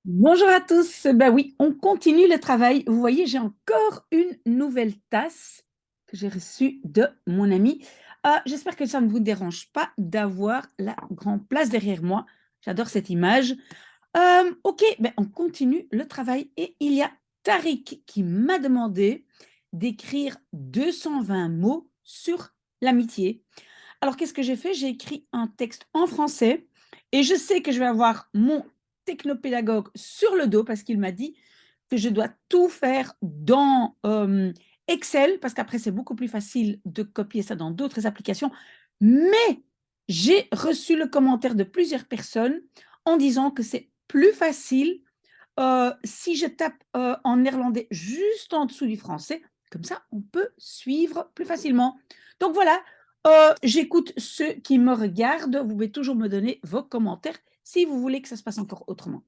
Bonjour à tous. Ben oui, on continue le travail. Vous voyez, j'ai encore une nouvelle tasse que j'ai reçue de mon ami. J'espère que ça ne vous dérange pas d'avoir la grande place derrière moi. J'adore cette image. Ok, ben on continue le travail et il y a Tariq qui m'a demandé d'écrire 220 mots sur l'amitié. Alors, qu'est-ce que j'ai fait? J'ai écrit un texte en français et je sais que je vais avoir mon technopédagogue sur le dos parce qu'il m'a dit que je dois tout faire dans Excel parce qu'après, c'est beaucoup plus facile de copier ça dans d'autres applications. Mais j'ai reçu le commentaire de plusieurs personnes en disant que c'est plus facile si je tape en néerlandais juste en dessous du français. Comme ça, on peut suivre plus facilement. Donc voilà, j'écoute ceux qui me regardent. Vous pouvez toujours me donner vos commentaires si vous voulez que ça se passe encore autrement.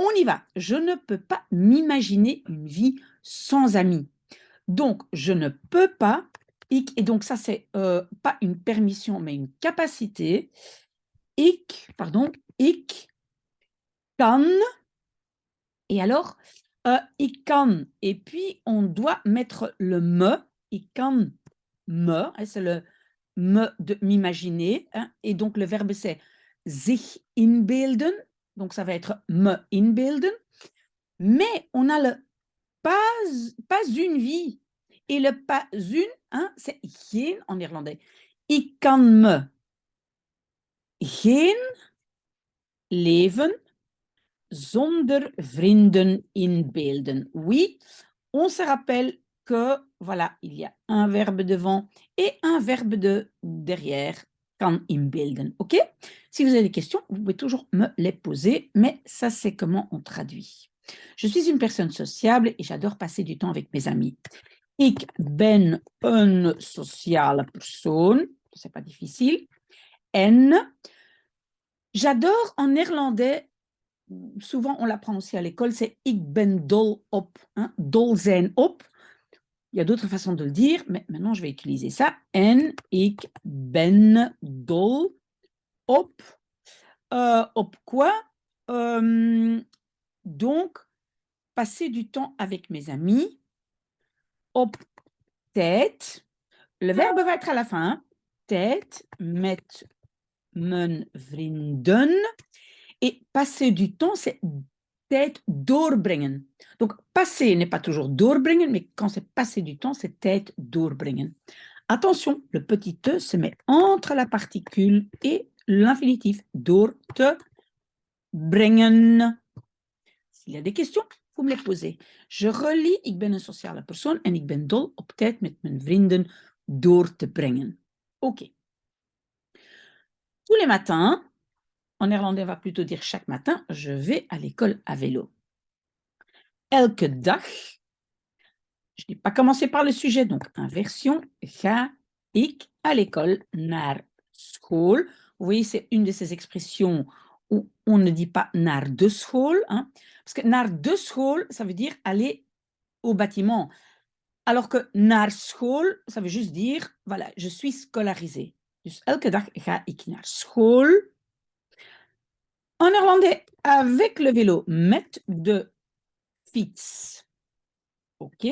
On y va. Je ne peux pas m'imaginer une vie sans amis. Donc, je ne peux pas, et donc ça, c'est pas une permission, mais une capacité. Ik kan, et alors, ik kan, et puis on doit mettre le me, ik kan me, hein, c'est le me de m'imaginer, hein, et donc le verbe c'est sich inbeelden, donc ça va être me inbeelden, mais on a le pas une vie, et le pas une, hein, c'est geen en néerlandais. Ik kan me geen leven zonder vrienden inbeelden. Oui, on se rappelle que, voilà, il y a un verbe devant et un verbe derrière, kan inbeelden. OK? Si vous avez des questions, vous pouvez toujours me les poser, mais ça, c'est comment on traduit. Je suis une personne sociable et j'adore passer du temps avec mes amis. Ik ben een sociale persoon. C'est pas difficile. En, j'adore en néerlandais, souvent on l'apprend aussi à l'école, c'est ik ben dol op, hein, dol zijn op. Il y a d'autres façons de le dire, mais maintenant je vais utiliser ça. En ik ben dol op. Op quoi? Donc, passer du temps avec mes amis. Op tijd. Le verbe va être à la fin. Tijd met mijn vrienden. Et passer du temps, c'est tijd doorbrengen. Donc, passer n'est pas toujours doorbrengen, mais quand c'est passer du temps, c'est tijd doorbrengen. Attention, le petit e se met entre la particule et l'infinitif. Door te brengen. S'il y a des questions, vous me les posez. Je relis, ik ben een sociale persoon en ik ben dol op tijd met mijn vrienden door te brengen. OK. Tous les matins, en néerlandais, on va plutôt dire chaque matin, je vais à l'école à vélo. Elke dag, je n'ai pas commencé par le sujet, donc inversion, ga ik à l'école naar school. Vous voyez, c'est une de ces expressions où on ne dit pas naar de school, hein, parce que naar de school, ça veut dire aller au bâtiment, alors que naar school, ça veut juste dire, voilà, je suis scolarisé. Dus elke dag ga ik naar school. En néerlandais, avec le vélo, met de fiets. OK.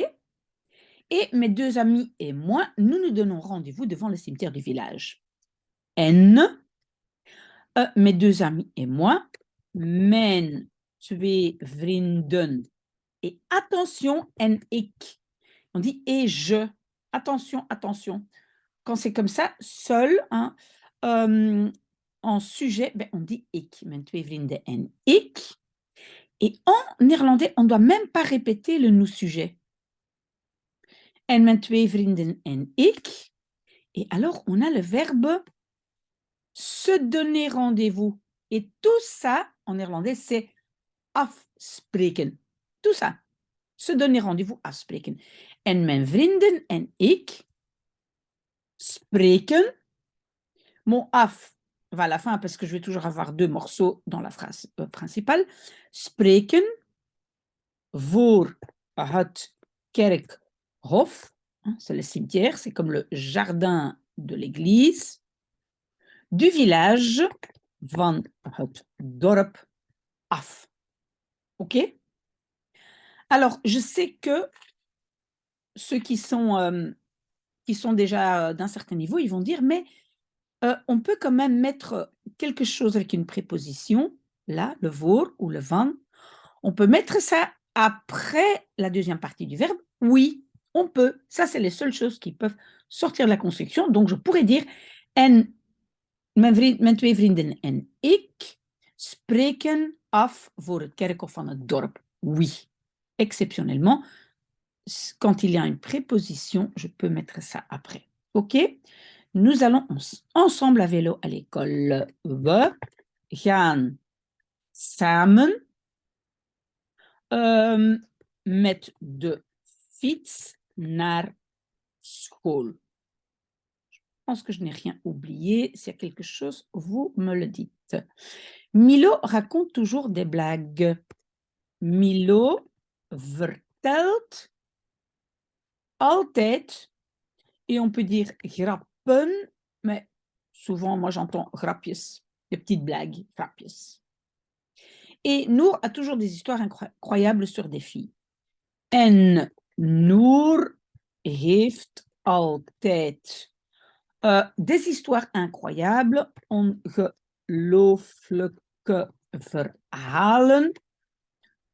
Et mes deux amis et moi, nous nous donnons rendez-vous devant le cimetière du village. En, mes deux amis et moi, mijn twee vrienden. Et attention, en ik. On dit et je. Attention, attention. Quand c'est comme ça, seul, hein, en sujet, ben, on dit ik. Mijn twee vrienden en ik. Et en néerlandais, on ne doit même pas répéter le nous-sujet. En mijn twee vrienden en ik. Et alors, on a le verbe se donner rendez-vous. Et tout ça, en néerlandais, c'est afspreken. Tout ça. Se donner rendez-vous, afspreken. En mijn vrienden en ik spreken. Mon af va à la fin parce que je vais toujours avoir deux morceaux dans la phrase principale. Spreken voor het kerkhof. C'est le cimetière, c'est comme le jardin de l'église. Du village, van het dorp af. OK? Alors, je sais que ceux qui sont déjà d'un certain niveau, ils vont dire, mais on peut quand même mettre quelque chose avec une préposition, là, le voor ou le van. On peut mettre ça après la deuxième partie du verbe. Oui, on peut. Ça, c'est les seules choses qui peuvent sortir de la construction. Donc, je pourrais dire, en mijn twee vrienden en ik spreken af voor het kerkhof van het dorp. Oui, exceptionnellement, quand il y a une préposition, je peux mettre ça après. OK? Nous allons ensemble à vélo à l'école. We gaan samen met de fiets naar school. Je pense que je n'ai rien oublié. S'il y a quelque chose, vous me le dites. Milo raconte toujours des blagues. Milo vertelt altijd, et on peut dire grappen, mais souvent, moi, j'entends grapjes, des petites blagues, grapjes. Et Noor a toujours des histoires incroyables sur des filles. En Noor heeft altijd des histoires incroyables, ongelooflijke verhalen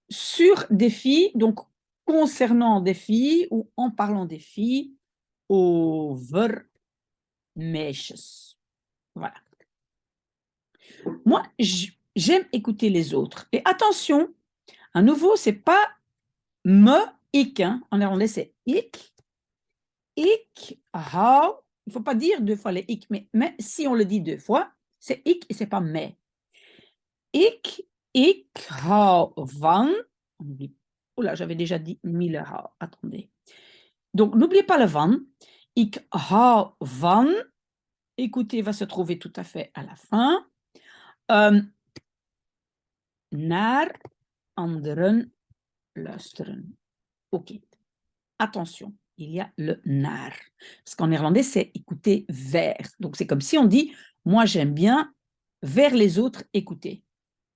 sur des filles, donc concernant des filles ou en parlant des filles, over meisjes. Voilà. Moi, j'aime écouter les autres. Et attention, à nouveau, c'est pas me, ik. Hein. En néerlandais, c'est ik. Ik hou. Il ne faut pas dire deux fois les ik, mais si on le dit deux fois, c'est ik et c'est pas mais. Ik hou van. Oula, j'avais déjà dit mille hou. Attendez. Donc, n'oubliez pas le van. Ik hou van. Écoutez va se trouver tout à fait à la fin. Naar anderen luisteren. OK. Attention, il y a le naar. Parce qu'en néerlandais, c'est écouter vers. Donc, c'est comme si on dit, moi, j'aime bien vers les autres écouter.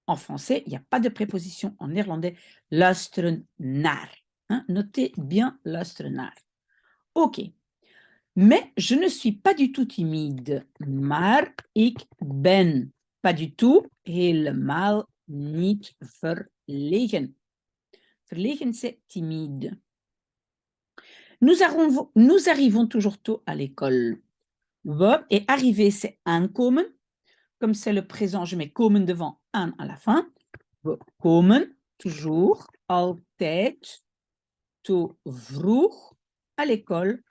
En français, il n'y a pas de préposition. En néerlandais, luisteren naar. Hein? Notez bien luisteren naar. OK. Mais je ne suis pas du tout timide. Maar ik ben pas du tout helemaal niet verlegen. Verlegen, c'est timide. Nous arrivons toujours tôt à l'école. We et arriver, c'est aankomen. Comme c'est le présent, je mets komen devant, aan à la fin. We komen toujours, altijd, te vroeg à l'école,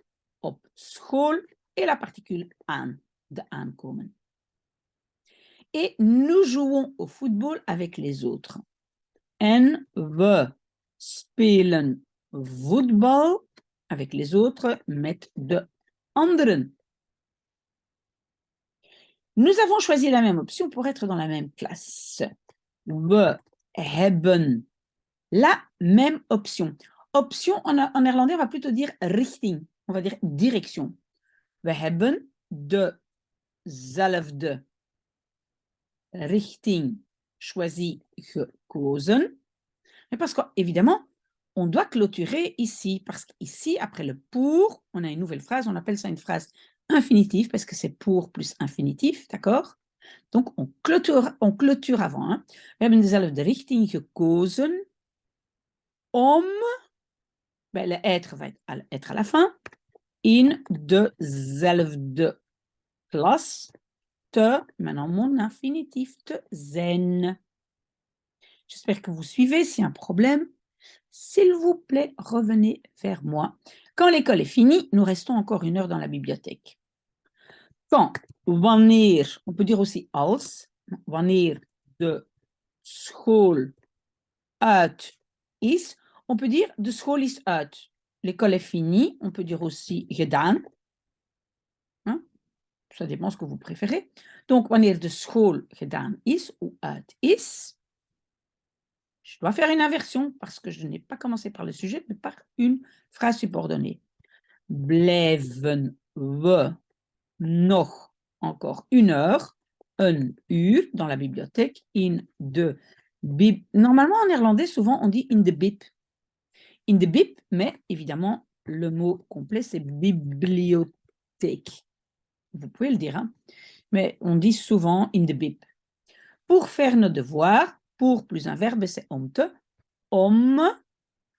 op school et la particule aan, de aankomen. Et nous jouons au football avec les autres. En we spelen voetbal avec les autres, met de anderen. Nous avons choisi la même option pour être dans la même classe. We hebben la même option. Option, en néerlandais, on va plutôt dire richting. On va dire direction. We hebben dezelfde richting choisi, gekozen. Mais parce qu'évidemment, on doit clôturer ici, parce qu'ici, après le pour, on a une nouvelle phrase, on appelle ça une phrase infinitive, parce que c'est pour plus infinitif, d'accord? Donc, on clôture avant. Hein. We hebben dezelfde richting gekozen om, ben, le être va être à la fin, in dezelfde klas te, maintenant mon infinitif, te zijn. J'espère que vous suivez. S'il y a un problème, s'il vous plaît, revenez vers moi. Quand l'école est finie, nous restons encore 1 heure dans la bibliothèque. Quand, wanneer, on peut dire aussi als, wanneer de school uit is, on peut dire de school is uit. L'école est finie, on peut dire aussi gedaan. Hein? Ça dépend ce que vous préférez. Donc, wanneer de school gedaan is ou uit is, je dois faire une inversion parce que je n'ai pas commencé par le sujet, mais par une phrase subordonnée. Blijven we nog encore 1 heure, 1 uur, dans la bibliothèque, in de Normalement, en néerlandais, souvent, on dit in the bib. In the bib, mais évidemment, le mot complet, c'est bibliothèque. Vous pouvez le dire, hein? Mais on dit souvent in the bib. Pour faire nos devoirs, pour plus un verbe, c'est om te. Om,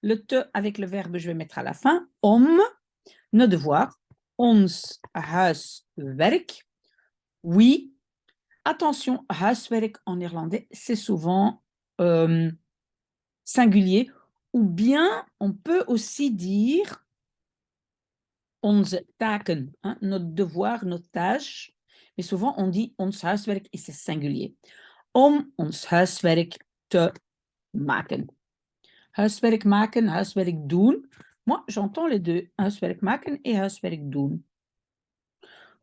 le te avec le verbe, je vais mettre à la fin. Om, nos devoirs. Ons huiswerk. Oui. Attention, huiswerk en néerlandais, c'est souvent singulier. Ou bien, on peut aussi dire onze taken, hein, notre devoir, notre tâche. Mais souvent, on dit ons huiswerk et c'est singulier. Om ons huiswerk te maken. Huiswerk maken, huiswerk doen. Moi, j'entends les deux, huiswerk maken et huiswerk doen.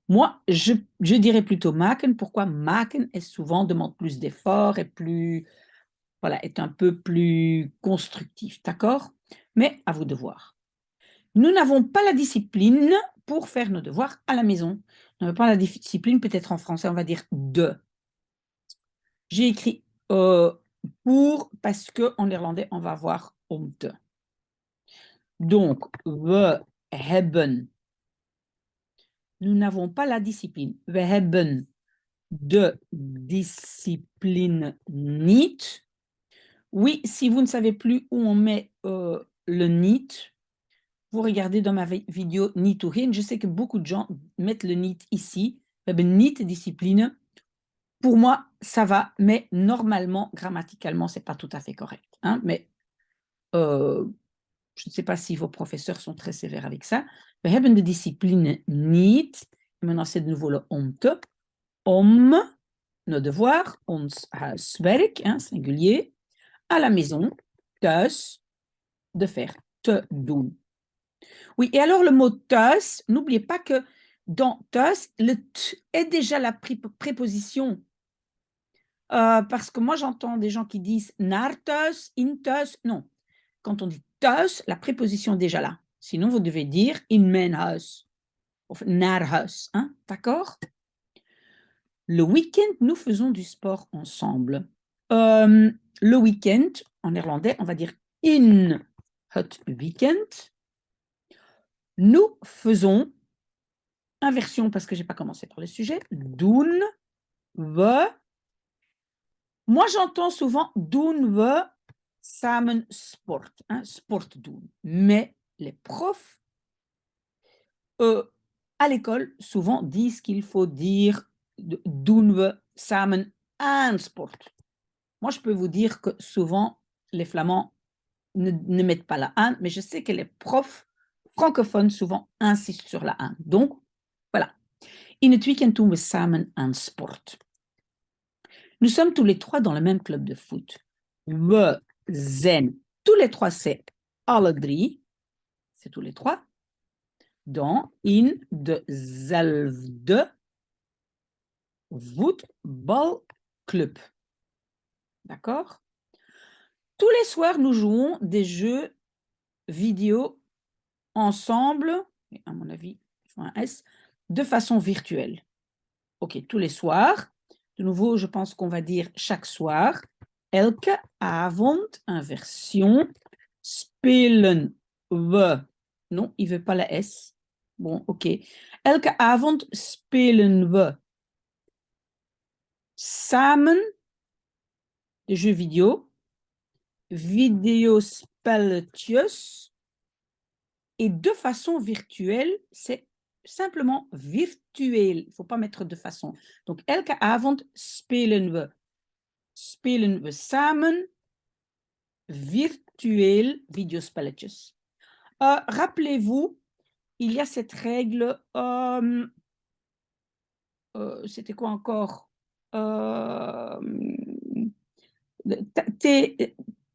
Moi, je dirais plutôt maken. Pourquoi? Maken est souvent demande plus d'efforts et plus, voilà, est un peu plus constructif, d'accord? Mais à vous de voir. Nous n'avons pas la discipline pour faire nos devoirs à la maison. Nous n'avons pas la discipline, peut-être en français, on va dire de. J'ai écrit pour parce qu'en néerlandais, on va voir om te. Donc, we hebben. Nous n'avons pas la discipline. We hebben de discipline niet. Oui, si vous ne savez plus où on met le niet, vous regardez dans ma vidéo niet toerin. Je sais que beaucoup de gens mettent le niet ici. We hebben niet discipline. Pour moi, ça va, mais normalement, grammaticalement, ce n'est pas tout à fait correct. Hein? Mais je ne sais pas si vos professeurs sont très sévères avec ça. We hebben de discipline niet. Maintenant, c'est de nouveau le om te. Om, nos devoirs, ons huiswerk, hein, singulier, à la maison, thuis, de faire, te doen. Oui, et alors le mot thuis, n'oubliez pas que dans thuis, le t est déjà la préposition. Parce que moi, j'entends des gens qui disent naar thuis, in thuis. Non. Quand on dit thuis, la préposition est déjà là. Sinon, vous devez dire in mijn huis. Of naar huis. Hein? D'accord? Le week-end, nous faisons du sport ensemble. Le week-end, en néerlandais, on va dire in het weekend. Nous faisons, inversion parce que je n'ai pas commencé par le sujet, doen we. Moi, j'entends souvent doen we samen sport, hein, sport doen. Mais les profs, à l'école, souvent disent qu'il faut dire doen we samen aan sport. Moi, je peux vous dire que souvent, les Flamands ne mettent pas la aan, mais je sais que les profs francophones souvent insistent sur la aan. Donc, voilà. In het weekend doen we samen aan sport. Nous sommes tous les trois dans le même club de foot. We zijn, tous les trois, c'est alle drie, c'est tous les trois, dans in dezelfde voetbalclub. D'accord? Tous les soirs, nous jouons des jeux vidéo ensemble, à mon avis, un S, de façon virtuelle. Ok, tous les soirs. De nouveau, je pense qu'on va dire chaque soir. Elke avond, inversion. Spelen we. Non, il ne veut pas la S. Bon, ok. Elke avond spelen we samen de jeux vidéo. Videospelletjes. Et de façon virtuelle, c'est simplement virtueel. Il ne faut pas mettre de façon. Donc, elke avond spelen we samen virtueel videospelletjes. Rappelez-vous, il y a cette règle, c'était quoi encore?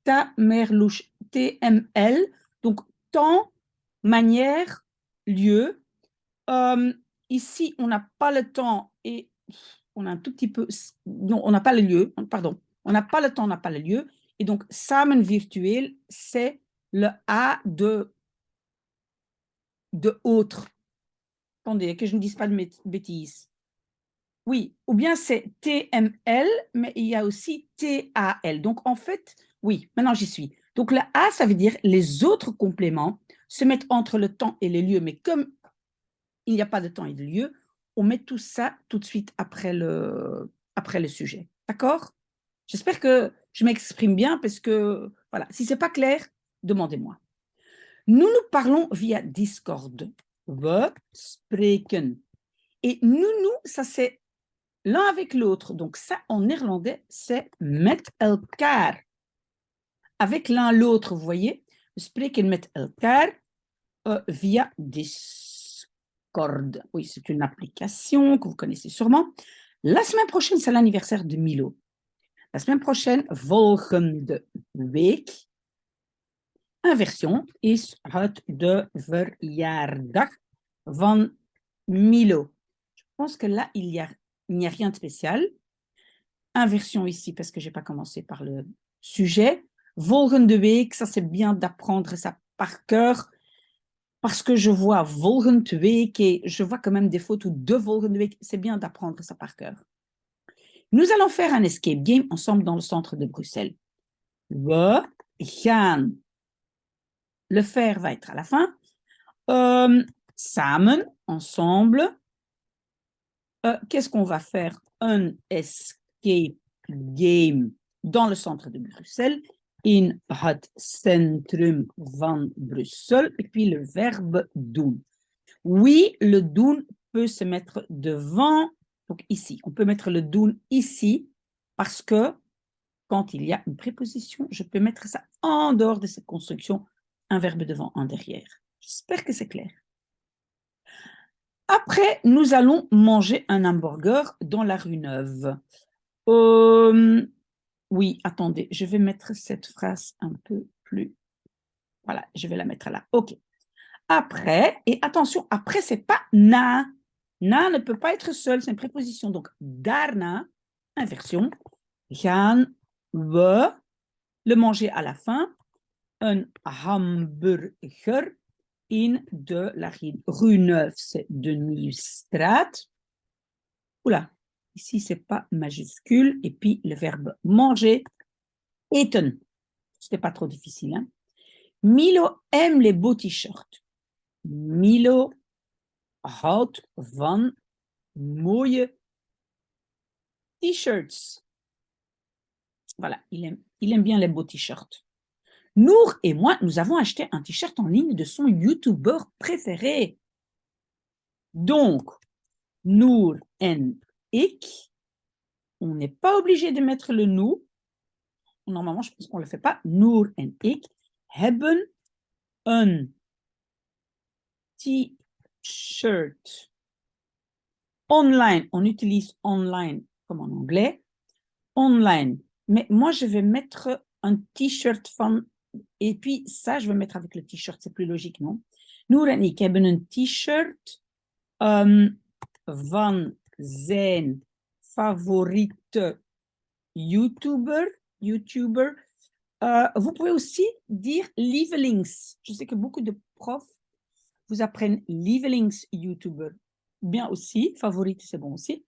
Tamerlouche, TML, donc temps, manière, lieu. Ici, on n'a pas le temps et on a un tout petit peu... Non, on n'a pas le lieu, pardon. On n'a pas le temps, on n'a pas le lieu. Et donc, samen virtueel, c'est le A de autre. Attendez, que je ne dise pas de bêtises. Oui, ou bien c'est TML, mais il y a aussi TAL. Donc, en fait, oui, maintenant j'y suis. Donc, le A, ça veut dire les autres compléments se mettent entre le temps et les lieux. Mais comme il n'y a pas de temps et de lieu, on met tout ça tout de suite après le sujet. D'accord? J'espère que je m'exprime bien parce que, voilà, si ce n'est pas clair, demandez-moi. Nous parlons via Discord. We spreken. Et nous, ça c'est l'un avec l'autre. Donc ça, en néerlandais, c'est met elkaar. Avec l'un l'autre, vous voyez. We spreken met elkaar via Discord. Oui, c'est une application que vous connaissez sûrement. La semaine prochaine, c'est l'anniversaire de Milo. La semaine prochaine, volgende week, inversion, is het de verjaardag van Milo. Je pense que là, il n'y a rien de spécial. Inversion ici, parce que je n'ai pas commencé par le sujet. Volgende week, ça c'est bien d'apprendre ça par cœur, parce que je vois volgende week et je vois quand même des photos de volgende week. C'est bien d'apprendre ça par cœur. Nous allons faire un escape game ensemble dans le centre de Bruxelles. We gaan. Le faire va être à la fin. Samen, ensemble. Qu'est-ce qu'on va faire? Un escape game dans le centre de Bruxelles. In het centrum van Bruxelles. Et puis le verbe doen. Oui, le doen peut se mettre devant. Donc ici, on peut mettre le doen ici parce que quand il y a une préposition, je peux mettre ça en dehors de cette construction, un verbe devant, un derrière. J'espère que c'est clair. Après, nous allons manger un hamburger dans la rue Neuve. Oui, attendez, je vais mettre cette phrase un peu plus... Voilà, je vais la mettre là. OK. Après, et attention, après, c'est pas na. Na ne peut pas être seul, c'est une préposition. Donc, daarna, inversion, gaan we, le manger à la fin, un hamburger in de la rue Neuve, c'est de Nieuwstraat. Oula, ici, c'est pas majuscule. Et puis, le verbe manger, eten. C'était pas trop difficile. Hein? Milo aime les beaux t-shirts. Milo houdt van mooie t-shirts. Voilà, il aime bien les beaux t-shirts. Nour et moi, nous avons acheté un t-shirt en ligne de son YouTuber préféré. Donc, Nour en ik, on n'est pas obligé de mettre le nous. Normalement, je pense qu'on ne le fait pas. Nour en ik hebben een t-shirt online. On utilise online comme en anglais. Online. Mais moi, je vais mettre un t-shirt van... Et puis, ça, je vais mettre avec le t-shirt. C'est plus logique, non? Noor en ik hebben een t-shirt van zijn favoriete YouTuber. Vous pouvez aussi dire lievelings. Je sais que beaucoup de profs vous apprennent lievelings YouTuber. Bien aussi, favorite, c'est bon aussi.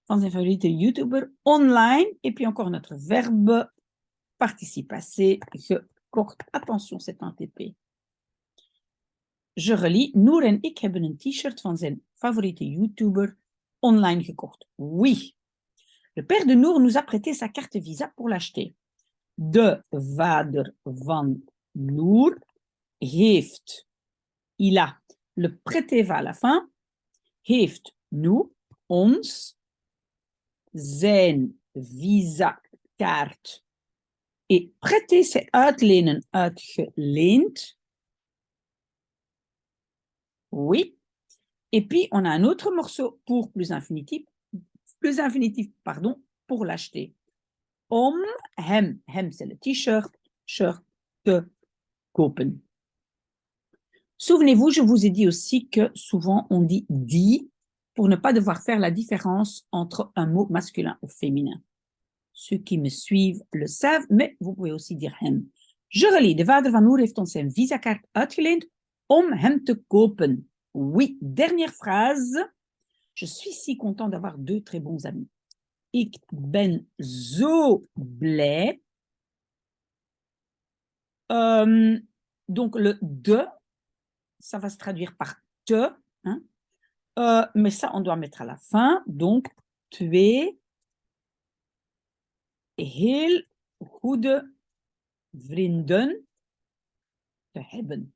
Van zijn favoriete YouTuber online. Et puis encore notre verbe participe passé gekocht. Attention, c'est un TP. Je relis. Noor en ik hebben een t-shirt van zijn favoriete YouTuber online gekocht. Oui. Le père de Noor nous a prêté sa carte Visa pour l'acheter. De vader van Noor heeft, il a, le prêter va à la fin, heeft nous, ons, zijn visa-kaart. Et prêter, c'est uitlenen, uitgeleend. Oui. Et puis, on a un autre morceau pour plus infinitif, pour l'acheter. Om hem, hem c'est le t-shirt, shirt, te kopen. Souvenez-vous, je vous ai dit aussi que souvent on dit die pour ne pas devoir faire la différence entre un mot masculin ou féminin. Ceux qui me suivent le savent, mais vous pouvez aussi dire hem. Je relis, de vader van Noor heeft ons zijn visakaart uitgeleend om hem te kopen. Oui, dernière phrase. Je suis si content d'avoir deux très bons amis. Ik ben zo blij. Donc, le de, ça va se traduire par te, hein? Mais ça, on doit mettre à la fin. Donc, twee heel goede vrienden te hebben.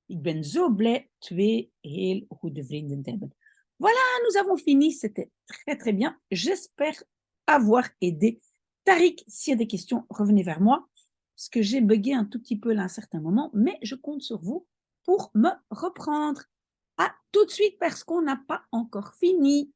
Ik ben zo blij twee heel goede vrienden te hebben. Voilà, nous avons fini. C'était très, très bien. J'espère avoir aidé. Tariq, s'il y a des questions, revenez vers moi. Parce que j'ai bugué un tout petit peu là à un certain moment, mais je compte sur vous pour me reprendre. À tout de suite parce qu'on n'a pas encore fini.